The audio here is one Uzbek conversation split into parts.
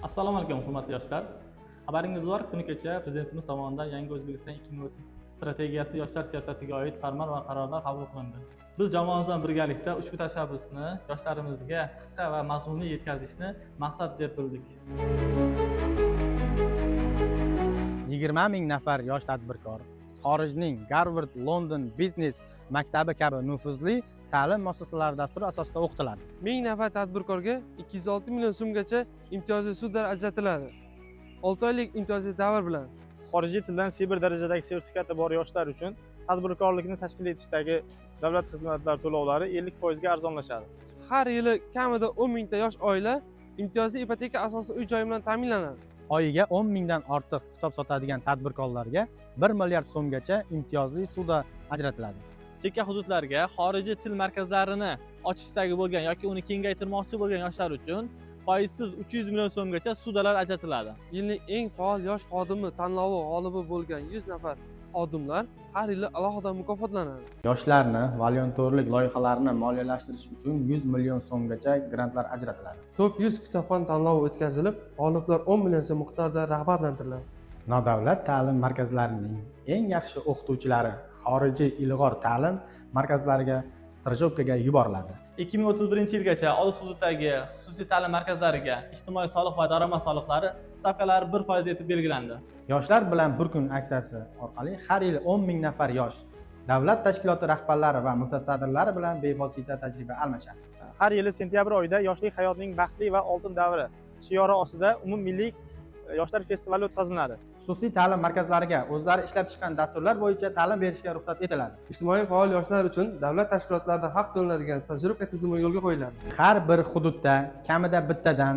Assalomu alaykum hurmatli yoshlar. Xabaringiz bor, kuni kecha prezidentimiz tomonidan yangi O'zbekiston 2030 strategiyasi yoshlar siyosatiga oid farmon va qarorlar qabul qilindi. Biz jamoamiz bilan birgalikda ushbu tashabbusni yoshlarimizga qisqa va mazmunli yetkazishni maqsad deb bildik. 20 ming nafar yosh tadbirkor xorijning Garvard, London Business maktabi kabi nufuzli ta'lim muassasalari dasturi asosida o'qitiladi. 1000 nafar tadbirkorga 206 million so'mgacha imtiyozli sudlar ajratiladi. 6 oylik imtiyozli davr bilan xorijiy tildan C1 darajadagi sertifikati bor yoshlar uchun tadbirkorlikni tashkil etishdagi davlat xizmatlari to'lovlari 50% ga arzonlashadi. har yili kamida 10 mingta yosh oila imtiyozli ipoteka asosida uy joyi bilan ta'minlanadi. Oyiga 10 mingdan ortiq kitob sotadigan tadbirkorlarga 1 milliard so'mgacha imtiyozli sudda ajratiladi. Chekka hududlarga xorijiy til markazlarini ochishdagi bo'lgan yoki uni kengaytirmoqchi bo'lgan yoshlar uchun foizsiz 300 million so'mgacha suddalar ajratiladi. Yilning eng faol yosh xodimi tanlovi g'olibi bo'lgan 100 nafar xodimlar har yili alohida mukofotlanadi. Yoshlarni volontyorlik loyihalarini moliyalashtirish uchun 100 million so'mgacha grantlar ajratiladi. Top 100 kitobxon tanlovi o'tkazilib, g'oliblar 10 million so'm miqdorida rag'batlantiriladi. Nodavlat ta'lim markazlarining eng yaxshi o'qituvchilari xorijiy ilg'or ta'lim markazlariga stajировkaga yuboriladi. 2031-yilgacha olis hududdagi xususiy ta'lim markazlariga ijtimoiy soliq va daromad soliqlari stavkalari 1% etib belgilandi. Yoshlar bilan bir kun aksiyasi orqali har yili 10 ming nafar yosh davlat tashkiloti rahbarlari va mutasaddilarlari bilan bevosita tajriba almashadi. Har yili sentyabr oyida yoshlik hayotining baxtli va oltin davri shiori ostida umummilliy yoshlar festivali o'tkaziladi. Xususiy ta'lim markazlariga o'zlari ishlab chiqqan dasturlar bo'yicha ta'lim berishga ruxsat etiladi. Ijtimoiy faol yoshlar uchun davlat tashkilotlaridan haq to'lanadigan stajirovka tizimi yo'lga qo'yiladi. Har bir hududda kamida bittadan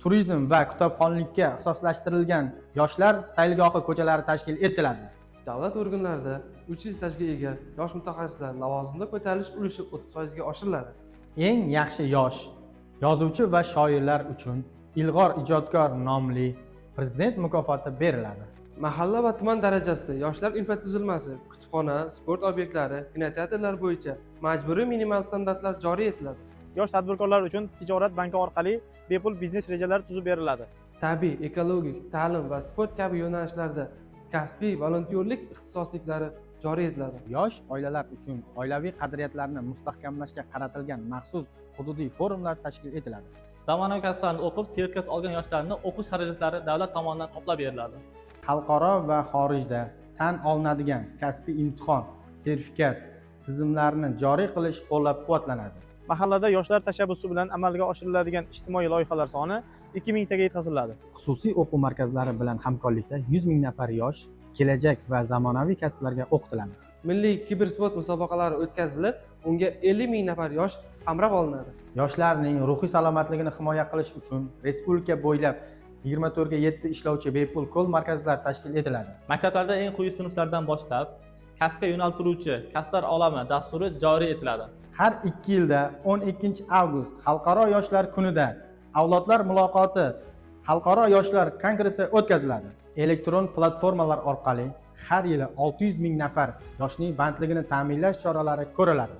turizm va kitobxonlikka ixtisoslashtirilgan yoshlar saylgohi ko'chalari tashkil etiladi. Davlat organlarida 3 yil stajga ega yosh mutaxassislar lavozimda ko'tarilish ulushi 30% ga oshiriladi. Eng yaxshi yosh yozuvchi va shoirlar uchun Ilg'or ijodkor nomli prezident mukofoti beriladi. Mahalla va tuman darajasida yoshlar infratuzilmasi, kutubxona, sport obyektlari, kinoteatrlar bo'yicha majburiy minimal standartlar joriy etiladi. Yosh tadbirkorlar uchun tijorat banki orqali bepul biznes rejalari tuzib beriladi. Tabiiy, ekologik, ta'lim va sport kabi yo'nalishlarda kasbiy volontyorlik ixtisosliklari joriy etiladi. Yosh oilalar uchun oilaviy qadriyatlarni mustahkamlashga qaratilgan maxsus hududiy forumlar tashkil etiladi. Zamonaviy kasblarni o'qib, sertifikat olgan yoshlarni o'qish xarajatlari davlat tomonidan qoplab beriladi. Xalqaro va xorijda tan olinadigan kasbiy imtihon, sertifikat tizimlarini joriy qilish qo'llab-quvvatlanadi. Mahallada yoshlar tashabbusi bilan amalga oshiriladigan ijtimoiy loyihalar soni 2000 taga yetkaziladi. Xususiy o'quv markazlari bilan hamkorlikda 100 ming nafar yosh kelajak va zamonaviy kasblarga o'qitiladi. Milliy kibersport musobaqalari o'tkazilib, unga 50 ming nafar yosh qamrab olinadi. Yoshlarning ruhiy salomatligini himoya qilish uchun respublika bo'ylab 24 ga 7 ishlovchi bepul ko'l markazlar tashkil etiladi. Maktablarda eng quyi sinflardan boshlab kasbga yo'naltiruvchi kasblar olami dasturi joriy etiladi. Har 2 yilda 12 avgust Xalqaro yoshlar kunida avlodlar muloqoti Xalqaro yoshlar kongressi o'tkaziladi. Elektron platformalar orqali har yili 600 ming nafar yoshning bandligini ta'minlash choralari ko'riladi.